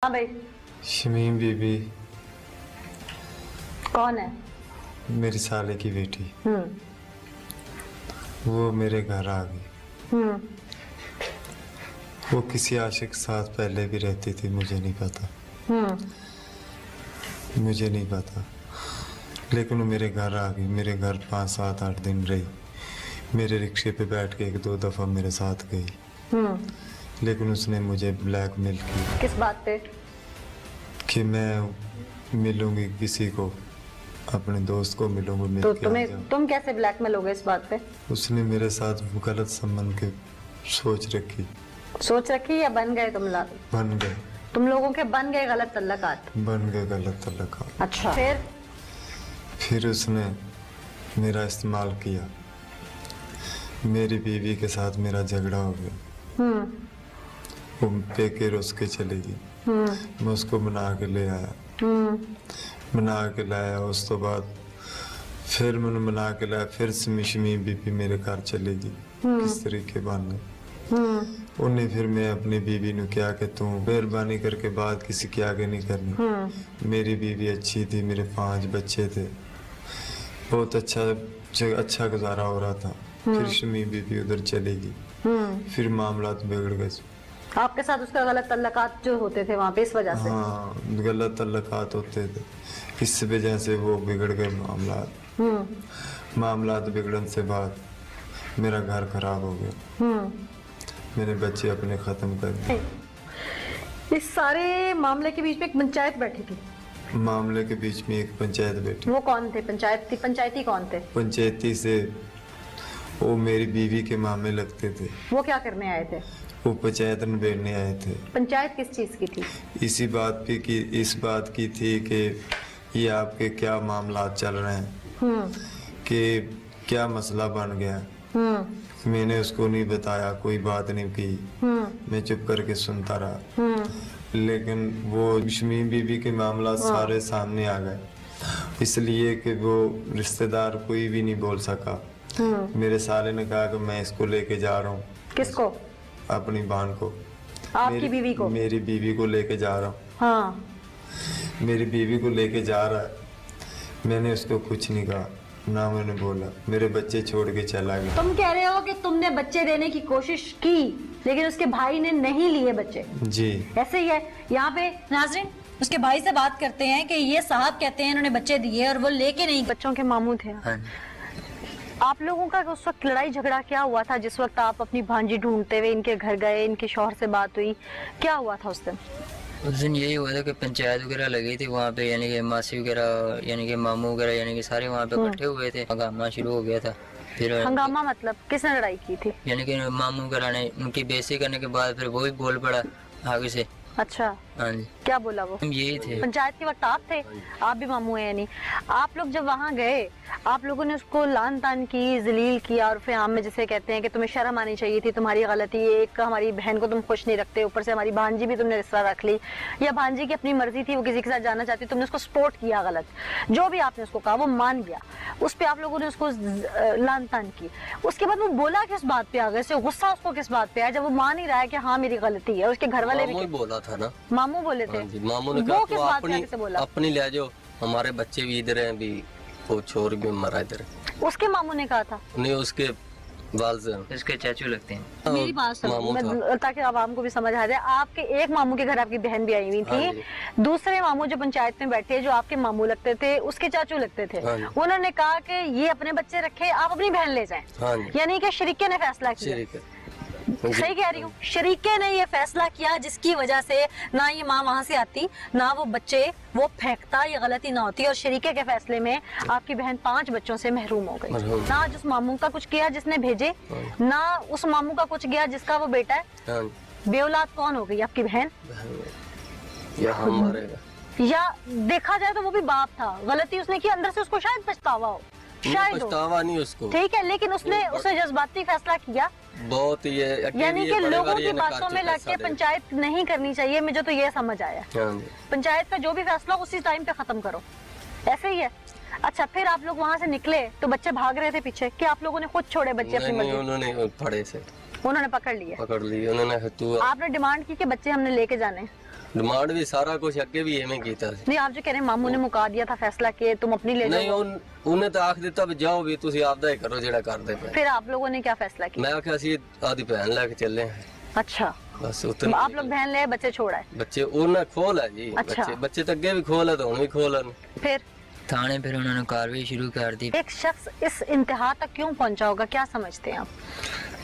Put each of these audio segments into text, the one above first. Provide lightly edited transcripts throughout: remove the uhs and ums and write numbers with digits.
हाँ भाई। शमीम बीबी कौन है? मेरी साले की बेटी। वो मेरे घर आ गई। वो किसी आशिक के साथ पहले भी रहती थी, मुझे नहीं पता। मुझे नहीं पता, लेकिन वो मेरे घर आ गई। मेरे घर 5, 7, 8 दिन रही। मेरे रिक्शे पे बैठ के 1-2 दफ़ा मेरे साथ गई। लेकिन उसने मुझे ब्लैकमेल किया। किस बात पे? कि मैं मिलूंगी किसी को, अपने दोस्त को मिलूंगी। तो तुम कैसे ब्लैकमेल हो गए इस बात पे? उसने मेरे साथ गलत संबंध की सोच रखी। सोच रखी या बन गए तुम लोग? बन गए। तुम लोगों के बन गए गलत तल्लकात? बन गए गलत तल्लकात। अच्छा, फिर उसने मेरा इस्तेमाल किया। मेरी बीवी के साथ मेरा झगड़ा हो गया। वो पेके रुस के चलेगी। मैं उसको बना के ले आया। बना के लाया, उस तो बाद फिर मैंने बना के लाया। फिर शमीम बीबी मेरे घर चलेगी। किस तरीके बन उन्हें फिर मैं अपनी बीवी ने क्या कि तू मेहरबानी करके बात किसी के आगे नहीं करनी। मेरी बीवी अच्छी थी, मेरे 5 बच्चे थे, बहुत अच्छा गुजारा हो रहा था। फिर शमीम बीबी उधर चलेगी। फिर मामला बिगड़ गए। आपके साथ उसका गलत तल्लकात जो होते थे वहाँ पे इस वजह से? हाँ, गलत तल्लकात होते थे, इस वजह से वो बिगड़ गए मामला बिगड़ने से बाद मेरा घर खराब हो गया। मेरे बच्चे अपने खत्म कर दिए। इस सारे मामले के बीच में एक पंचायत बैठी थी। मामले के बीच में एक पंचायत बैठी। वो कौन थे? पंचायती कौन थे? पंचायती से वो मेरी बीवी के मामले लगते थे। वो क्या करने आए थे? वो पंचायत निबेड़ने आए थे। पंचायत किस चीज की थी? इस बात की थी कि ये आपके क्या मामला चल रहे हैं, कि क्या मसला बन गया। मैंने उसको नहीं बताया, कोई बात नहीं की। मैं चुप करके सुनता रहा। लेकिन वो शमीम बीबी के मामला सारे सामने आ गए, इसलिए कि वो रिश्तेदार कोई भी नहीं बोल सका। मेरे साले ने कहा कि मैं इसको लेके जा रहा हूँ। किसको? अपनी बहन को। आपकी बीवी को? मेरी बीवी को लेके जा रहा हूँ। हाँ, मेरी बीवी को लेके जा रहा है। मैंने उसको कुछ नहीं कहा, ना मैंने बोला। मेरे बच्चे छोड़ के चला गया। तुम कह रहे हो कि तुमने बच्चे देने की कोशिश की, लेकिन उसके भाई ने नहीं लिए बच्चे? जी, ऐसे ही है। यहाँ पे नाज़रीन उसके भाई से बात करते हैं कि ये साहब कहते हैं इन्होंने बच्चे दिए और वो लेके नहीं। बच्चों के मामू थे। आप लोगों का उस वक्त लड़ाई झगड़ा क्या हुआ था जिस वक्त आप अपनी भांजी ढूंढते हुए इनके घर गए, इनके शौहर से बात हुई, क्या हुआ था उस दिन? उस दिन यही हुआ था कि पंचायत वगैरह लगी थी वहाँ पे, यानी कि मासी वगैरह, यानी कि मामू वगैरह, यानी कि सारे वहाँ पे इकट्ठे हुए थे। हंगामा शुरू हो गया था। फिर हंगामा मतलब किसने लड़ाई की थी? यानी कि मामू वगैरह ने उनकी बेइज्जती करने के बाद फिर वो भी बोल पड़ा आगे से। अच्छा, हाँ जी। क्या बोला वो? हम यही थे। पंचायत के वक्त आप थे? आप भी मामू हैं यानी? आप लोग जब वहाँ गए, आप लोगों ने उसको लान तान की, जलील किया, और फिर हम में जिसे कहते हैं कि तुम्हें शर्म आनी चाहिए थी, तुम्हारी गलती, एक हमारी बहन को तुम खुश नहीं रखते, ऊपर से हमारी भांजी भी तुमने रिश्ता रख ली, या भांजी की अपनी मर्जी थी, वो किसी के साथ जाना चाहती, तुमने उसको सपोर्ट किया गलत, जो भी आपने उसको कहा वो मान गया, उस पर आप लोगों ने उसको लान तान की। उसके बाद वो बोला किस बात पे आ गए, गुस्सा उसको किस बात पे आया जब वो मान ही रहा है कि हाँ मेरी गलती है? उसके घर वाले भी बोला था ना, मामू बोले थे। मामू ने वो किस कहा बात पे बोला? अपनी ले जाओ, हमारे बच्चे भी इधर हैं, भी वो छोर भी मरा इधर। उसके मामू ने कहा था? नहीं, उसके इसके चाचू लगते हैं। मेरी बात सुनो ताकि आवाम को भी समझ आ जाए। आपके एक मामू के घर आपकी बहन भी आई हुई थी, दूसरे मामू जो पंचायत में बैठे जो आपके मामू लगते थे उसके चाचू लगते थे, उन्होंने कहा कि ये अपने बच्चे रखे, आप अपनी बहन ले जाएं। यानी कि शरीके ने फैसला किया। सही कह रही हूँ? शरीके ने ये फैसला किया जिसकी वजह से ना ये माँ वहाँ से आती, ना वो बच्चे वो फेंकता, ये गलती ना होती, और शरीके के फैसले में आपकी बहन 5 बच्चों से महरूम हो गई। ना जिस मामू का कुछ किया जिसने भेजे, ना उस मामू का कुछ किया जिसका वो बेटा है। बेऔलाद कौन हो गई? आपकी बहन। या देखा जाए तो वो भी बाप था, गलती उसने की, अंदर से उसको शायद पछतावा हो, शायद पछतावा नहीं उसको, ठीक है, लेकिन उसने जज्बाती फैसला किया। बहुत ये यानी कि लोगों की बातों में लग के पंचायत नहीं करनी चाहिए। मुझे तो ये समझ आया, पंचायत का जो भी फैसला उसी टाइम पे खत्म करो, ऐसे ही है। अच्छा, फिर आप लोग वहाँ से निकले तो बच्चे भाग रहे थे पीछे, कि आप लोगों ने खुद छोड़े बच्चे अपनी मर्जी? उन्होंने पड़े से उन्होंने पकड़ लिए? पकड़ ली उन्होंने। तू आपने डिमांड की कि बच्चे हमने लेके जाने? डिमांड भी सारा कुछ अगे भी एवं कीता। नहीं, आप जो कह रहे हैं मामू ने मुका दिया था फैसला कि तुम अपनी ले नहीं, जाओ। उन्हें तो आख दिता भी जाओ भी तुसी आपदा ही करो जेड़ा करदे पे। फिर आप लोगों ने क्या फैसला किया? मैं आख्या सी आधी बहन लेके चले। अच्छा, बस तो उतने आप लोग बहन ले, बच्चे छोड़ा है? बच्चे उन्हें खोल है जी। अच्छा। बच्चे तो अगे भी खोल है तो हुन भी खोल है। फिर थाने फिर उन्होंने कार्रवाई शुरू कर दी। एक शख्स इस इंतहा तक क्यों पहुंचा होगा, क्या समझते हैं आप?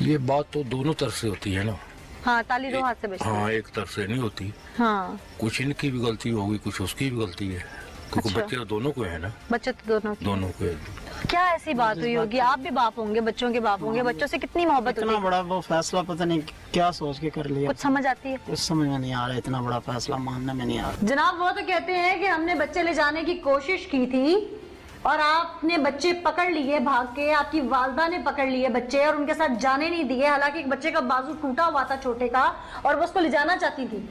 ये बात तो दोनों तरफ से होती है ना। हाँ, ताली दो हाथ से बचती है। हाँ, एक तरफ से नहीं होती। हाँ, कुछ इनकी भी गलती होगी, कुछ उसकी भी गलती है, क्योंकि अच्छा। बच्चे तो दोनों को है ना। बच्चे तो दोनों को है। क्या ऐसी बात हुई होगी? आप भी बाप होंगे, बच्चों के बाप होंगे, बच्चों से कितनी मोहब्बत होती इतना है? बड़ा वो फैसला पता नहीं क्या सोच के कर लिया, कुछ समझ आती है? कुछ समझ में नहीं आ रहा, इतना बड़ा फैसला मानने में नहीं आ रहा। जनाब, वो तो कहते हैं कि हमने बच्चे ले जाने की कोशिश की थी और आपने बच्चे पकड़ लिए भाग के, आपकी वालदा ने पकड़ लिए बच्चे और उनके साथ जाने नहीं दिए। हालांकि एक बच्चे का बाजू टूटा हुआ था छोटे का और वो उसको ले जाना चाहती थी।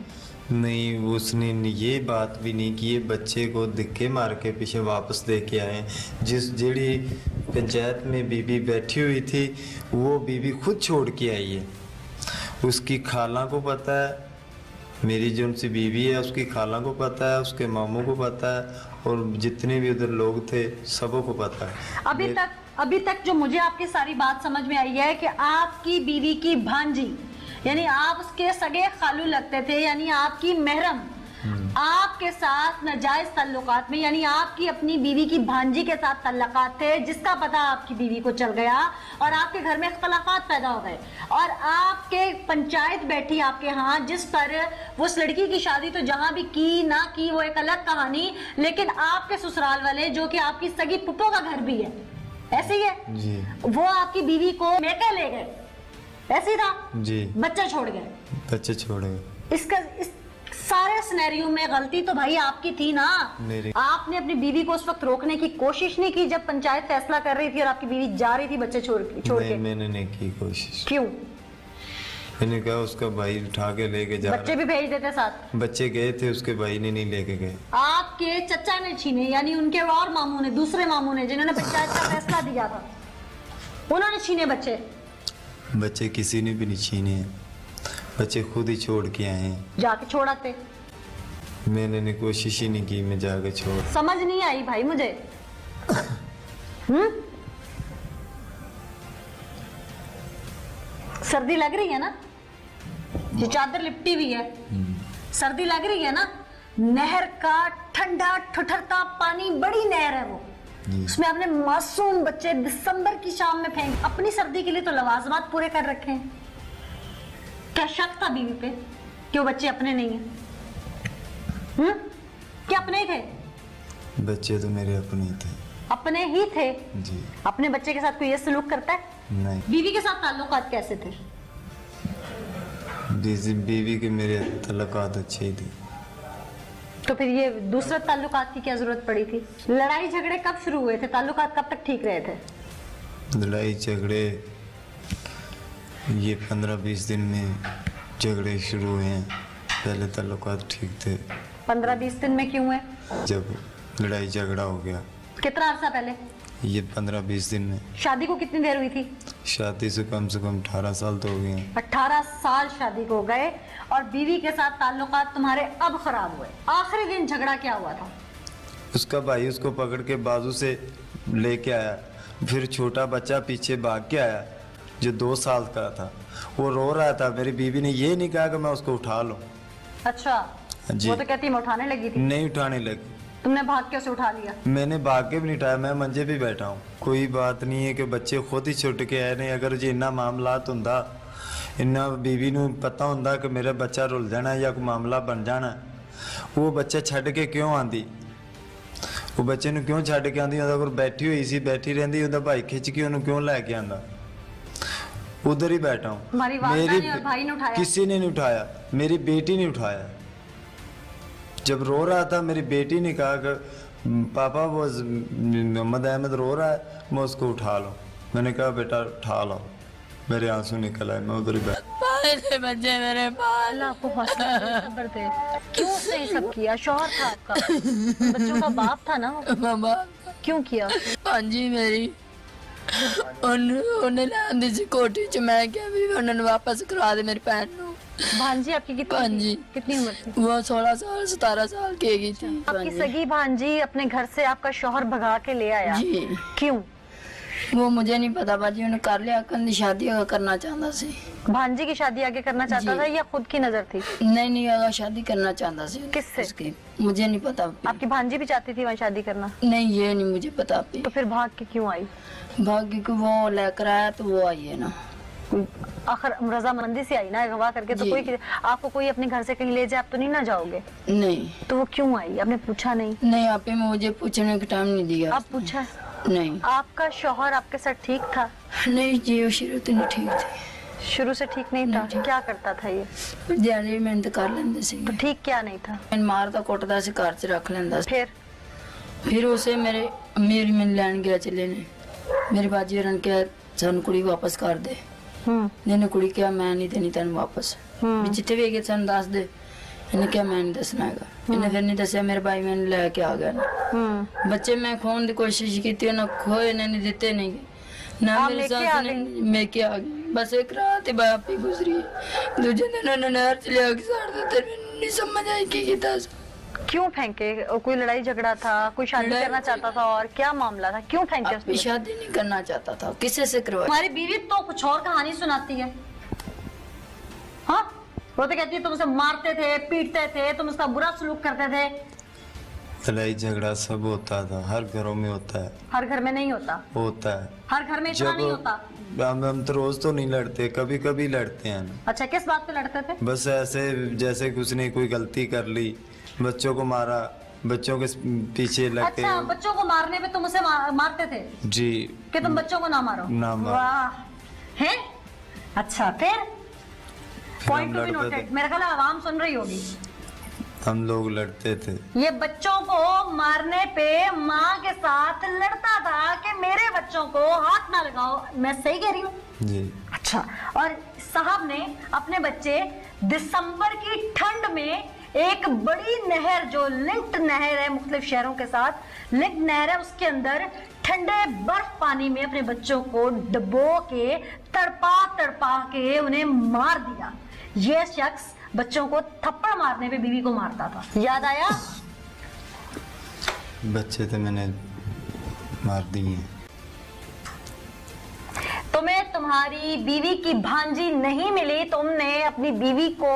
नहीं, उसने ये बात भी नहीं कि ये बच्चे को धक्के मार के पीछे वापस दे के आए। जिस जेड़ी पंचायत में बीबी बैठी हुई थी वो बीबी खुद छोड़ के आई है। उसकी खाला को पता है, मेरी जो उनसे बीवी है उसकी खाला को पता है, उसके मामू को पता है और जितने भी उधर लोग थे सबों को पता है। अभी तक जो मुझे आपकी सारी बात समझ में आई है कि आपकी बीवी की भांजी, यानी आप उसके सगे खालू लगते थे, यानी आपकी महरम आपके साथ नाजायज ताल्लुकात में, यानी आपकी अपनी बीवी की भांजी के साथ ताल्लुकात थे, जिसका पता आपकी बीवी को चल गया और आपके घर में इख्तलाफात पैदा हो गए और आपके पंचायत बैठी आपके यहाँ, जिस पर उस लड़की की शादी तो जहां भी की ना की वो एक अलग कहानी, लेकिन आपके ससुराल वाले जो कि आपकी सगी पुप्पो का घर भी है, ऐसे ही है जी, वो आपकी बीवी को मेके ले गए, ऐसे ही था जी, बच्चे छोड़ गए। बच्चे छोड़ गए। इस सारे सिनेरियो में गलती तो भाई आपकी थी ना। आपने अपनी बीवी को उस वक्त रोकने की कोशिश नहीं की जब पंचायत फैसला कर रही थी और आपकी बीवी जा रही थी बच्चे छोड़ के? मैंने नहीं की कोशिश। क्यों? मैंने कहा उसका भाई उठा के लेके जा बच्चे भी भेज देते साथ। बच्चे गए थे, उसके भाई ने नहीं लेके गए। आपके चचा ने छीने, यानी उनके और मामू ने, दूसरे मामू ने जिन्होंने पंचायत का फैसला दिया था, उन्होंने छीने बच्चे? बच्चे किसी ने भी नहीं छीने हैं, बच्चे खुद ही छोड़ के आए हैं। जाके छोड़ाते? मैंने कोशिश ही नहीं की मैं जाके छोड़। समझ नहीं आई भाई मुझे। सर्दी लग रही है ना, ये चादर लिपटी हुई है, सर्दी लग रही है ना। नहर का ठंडा ठुठरता पानी, बड़ी नहर है वो, उसमें आपने मासूम बच्चे दिसंबर की शाम में फेंक, अपनी सर्दी के लिए तो लवाजमात पूरे कर रखे हैं। क्या शक था बीवी पे कि वो बच्चे अपने नहीं है? क्या अपने ही थे? बच्चे तो मेरे अपने ही थे। अपने ही थे जी। अपने बच्चे के साथ कोई ये सलूक करता है? नहीं। बीवी के साथ ताल्लुकात कैसे थे? बीवी के मेरे ताल्लुकात अच्छे ही थे। तो फिर ये दूसरे ताल्लुकात की क्या जरूरत पड़ी थी? लड़ाई झगड़े कब शुरू हुए थे? ताल्लुकात कब तक ठीक रहे थे? लड़ाई झगड़े ये 15-20 दिन में झगड़े शुरू हुए हैं, पहले ताल्लुकात ठीक थे। 15-20 दिन में क्यों हुए? जब लड़ाई झगड़ा हो गया। कितना अर्सा पहले? ये 15-20 दिन में। शादी को कितनी देर हुई थी? शादी से कम 18 साल तो हो गए हैं। 18 साल शादी को हो गए और बीवी के साथ ताल्लुकात तुम्हारे अब खराब हुए। आखिरी दिन झगड़ा क्या हुआ था? उसका भाई उसको पकड़ के बाजू से लेके आया, फिर छोटा बच्चा पीछे भाग के आया जो 2 साल का था, वो रो रहा था। मेरी बीवी ने ये नहीं कहा कि मैं उसको उठा लूं। अच्छा जी। वो तो कहती मैं उठाने लगी थी। नहीं उठाने लगी। तुमने भाग के उसे उठा लिया? मैंने भाग के भी नहीं उठाया, मैं मंजे पे बैठा हूँ। कोई बात नहीं है कि बच्चे खुद ही छुट के आए नहीं। अगर जी इन्ना मामलात हुंदा, इन्ना बीवी नूं पता हुंदा कि मेरा बच्चा रुल जाना या कोई मामला बन जाना, वो बच्चा छड़ के क्यों आंदी? वो बच्चे नूं क्यों छड़ के आंदी? अगर बैठी हुई सी, बैठी रहंदी, उहदा भाई खिंच के उन्हें क्यों लेके आंदा? उधर ही बैठा हूँ। तुम्हारी वालिदा ने और भाई ने उठाया? किसी ने नहीं उठाया, मेरी बेटी ने उठाया। जब रो रहा था मेरी बेटी ने कहा कि पापा वो मोहम्मद अहमद रो रहा है, मैं उसको उठा लो। मैंने कहा बेटा उठा लो, मेरे आंसू निकल आए, मैं उधर ही बैठ। बच्चे मेरे पास। अल्लाह आपको हौसला खबर दे। क्यों उसने ये सब किया? शौहर था आपका, बच्चों का बाप था ना वो। बाबा क्यों किया? भांजी मेरी ਉਹਨੇ ਲੈਂਦੀ ਸੀ ਕੋਠੀ ਚ ਮੈਂ ਕਿਹਾ ਵੀ ਉਹਨਾਂ ਨੂੰ ਵਾਪਸ ਕਰਾ ਦੇ ਮੇਰੀ ਭੈਣ ਨੂੰ भांजी आपकी भांजी कितनी उम्र थी? वो 16 साल 17 साल की गई थी। आपकी सगी भांजी अपने घर से आपका शौहर भगा के ले आया जी। क्यों? वो मुझे नहीं पता बाजी उन्हें कर लिया कंदी शादी करना चाहता सी। भांजी की शादी आगे करना चाहता था या खुद की नजर थी? नहीं आगे शादी करना चाहता सी। किससे? मुझे नहीं पता। आपकी भांजी भी चाहती थी वहाँ शादी करना? नहीं ये नहीं मुझे पता। तो फिर भाग के क्यों आई? भाग के वो लेकर आया तो वो आई है ना। आखिर रजामंदी से आई ना, अगवा करके तो कोई आपको कोई अपने घर से कहीं ले जाए आप तो नहीं ना जाओगे? नहीं। तो वो क्यों आई? आपने पूछा नहीं? नहीं आपने मुझे पूछने का टाइम नहीं दिया। आप पूछा? नहीं। आपका शौहर आपके साथ ठीक था? नहीं जी वो शुरू तो नहीं ठीक थी। शुरू से ठीक नहीं था? क्या करता था ये? दिहाड़ी मेहनत कर लेंदे सी। तो ठीक क्या नहीं था? मारता कुटदा सी, घर च रख लेंदा सी। फिर उसे मेरी मैंने लैन गया चले ने मेरी बाजी होरन क्या सन कुड़ी वापस कर दे। ने कुड़ी क्या मैं नहीं देनी तेन वापस भी जिथे भी गए सन दस दे। इन्हें क्या मैं नहीं दसना है। इन्हें फिर नहीं दसिया मेरे भाई मैंने लेके आ गया ना। बच्चे मैं खोने की कोशिश की ना खोए नहीं दिते नहीं ना मेरे साथ मैं क्या आ गई। बस एक रात बाप ही गुजरी दूजे दिन उन्होंने नहर च लिया के साड़ दिते। नहीं समझ आई की किया क्यों फेंके? कोई लड़ाई झगड़ा था? कोई शादी करना चाहता था? और क्या मामला था? क्यों फेंके उसने? शादी नहीं करना चाहता था। किसे से करवाई? हमारी बीवी तो कुछ और कहानी सुनाती है। हाँ वो तो कहती है तुम उसे मारते थे, पीटते थे, तुम उसका बुरा सलूक करते थे। लड़ाई झगड़ा सब होता था, हर घरों में होता है। हर घर में नहीं होता? होता है। हर घर में इतना नहीं होता? हम तो रोज तो नहीं लड़ते, कभी कभी लड़ते हैं ना। अच्छा किस बात पे लड़ते थे? बस ऐसे जैसे कुछ ने कोई गलती कर ली, बच्चों को मारा, बच्चों के पीछे लगते। अच्छा बच्चों को मारने पे तुम उसे मारते थे? जी। कि तुम बच्चों को ना मारो? ना मारो। वाह है। अच्छा फिर पॉइंट टू बी नोटेड। मेरा ख्याल आवाम सुन रही होगी। हम लोग लड़ते थे। ये बच्चों को मारने पे माँ के साथ लड़ता था कि मेरे बच्चों को हाथ ना लगाओ। मैं सही कह रही हूँ? जी। अच्छा और साहब ने अपने बच्चे दिसंबर की ठंड में एक बड़ी नहर जो लिंक्ड नहर है मुख्तलिफ शहरों के साथ लिंक्ड नहर है उसके अंदर ठंडे बर्फ पानी में अपने बच्चों को डुबो के तड़पा के उन्हें मार दिया। ये शख्स बच्चों को थप्पड़ मारने पे बीवी को मारता था। याद आया? बच्चे तो मैंने मार दिए। तुम्हें तुम्हारी बीवी की भांजी नहीं मिली, तुमने अपनी बीवी को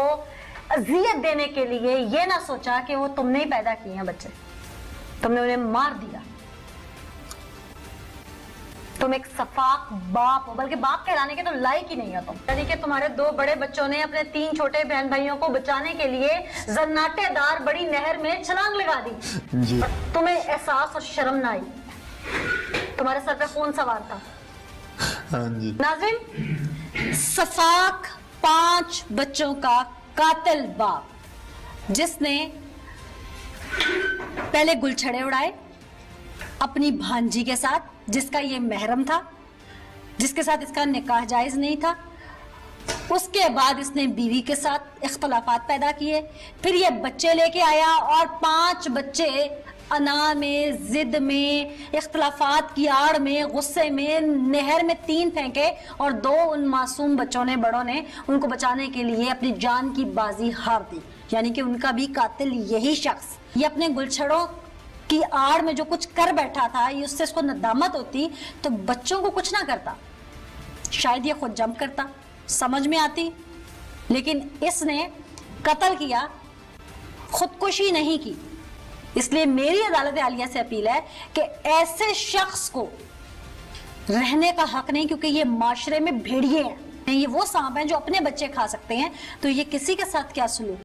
अजियत देने के लिए ये ना सोचा कि वो तुमने ही पैदा किए हैं बच्चे, तुमने उन्हें मार दिया। तुम एक सफाक बाप हो, बल्कि बाप कहलाने के तो लायक ही नहीं हो तुम। यानी कि तुम्हारे दो बड़े बच्चों ने अपने 3 छोटे बहन भाइयों को बचाने के लिए जन्नाटेदार बड़ी नहर में छलांग लगा दी जी। तुम्हें एहसास और शर्म ना आई? तुम्हारे सर पे कौन सवार था? हाँ जी। नाज़िम, सफाक 5 बच्चों का कातिल बाप जिसने पहले गुलछड़े उड़ाए अपनी भांजी के साथ जिसका ये महरम था, जिसके साथ इसका निकाह जायज नहीं था, उसके बाद इसने बीवी के साथ इख्तलाफात पैदा किए, फिर ये बच्चे लेके आया और 5 बच्चे अना में, जिद में, इख्तलाफात की आड़ में, गुस्से में नहर में 3 फेंके और 2 उन मासूम बच्चों ने, बड़ों ने उनको बचाने के लिए अपनी जान की बाजी हार दी। यानी कि उनका भी कातिल यही शख्स। ये अपने गुलछड़ों की आड़ में जो कुछ कर बैठा था, ये उससे इसको नदामत होती तो बच्चों को कुछ ना करता, शायद ये खुद जंप करता, समझ में आती। लेकिन इसने कत्ल किया, खुदकुशी नहीं की। इसलिए मेरी अदालत आलिया से अपील है कि ऐसे शख्स को रहने का हक नहीं, क्योंकि ये माशरे में भेड़िए हैं, ये वो सांप हैं जो अपने बच्चे खा सकते हैं, तो ये किसी के साथ क्या सुलूक